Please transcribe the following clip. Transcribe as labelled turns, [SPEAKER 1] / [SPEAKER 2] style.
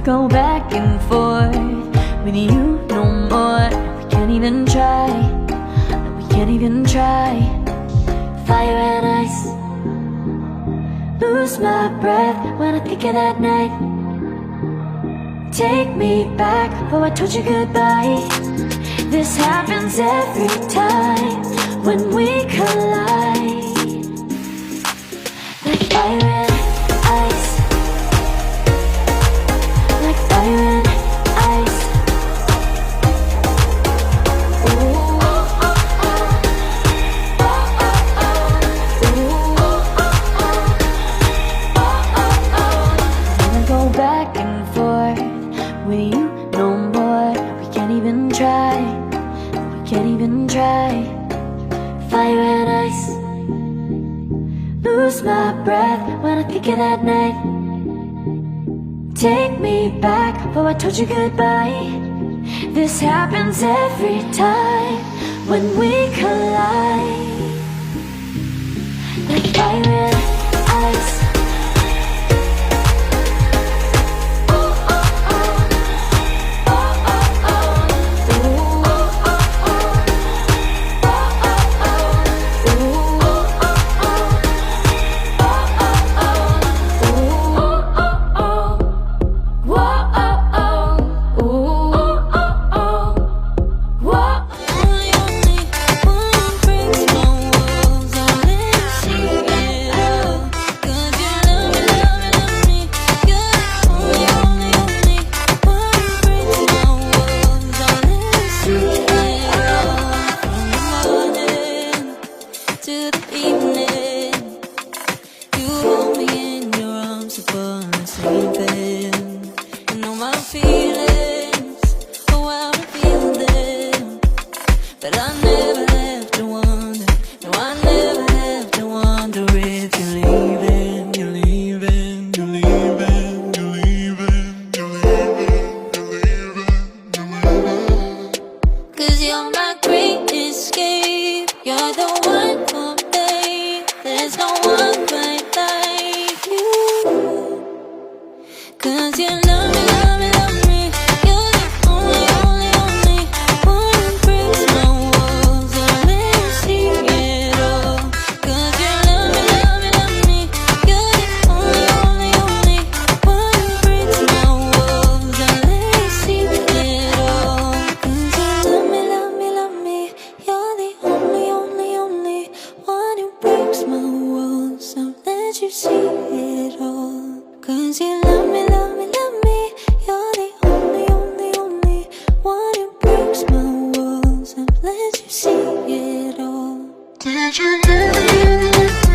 [SPEAKER 1] go back and forth with you no more. We can't even try, no, we can't even try. Fire and ice, lose my breath when I think of that night. Take me back, oh I told you goodbye. This happens every time when we collide. Like fire and ice, like fire and ice. Ooh, oh, oh, oh. Oh, oh, oh. Ooh, oh, oh, oh. Oh, oh, oh. Wanna go back and forth with you no more. We can't even try, we can't even try. Fire and ice, lose my breath when I think of that night. Take me back, oh I told you goodbye. This happens every time when we collide. Like fire and ice.
[SPEAKER 2] But I never have to wonder, no I never have to wonder if you're leaving, you're leaving, you're leaving, you're leaving, you're leaving, you're leaving, you're leaving. 'Cause you're my great escape, you're the one for me, there's no one quite like you. 'Cause you love me, love me, love me, you're the only, only, only one who breaks my walls and let me see it all. 'Cause you love me, love me, love me, you're the only, only, only one who breaks my walls and let me see it all. 'Cause you love me, love me, love me, you're the only, only, only one who breaks my walls and let you see it all. 'Cause you love me, love me, love me, you're the only, only, only one who breaks my walls and lets you see it all. Did you love me?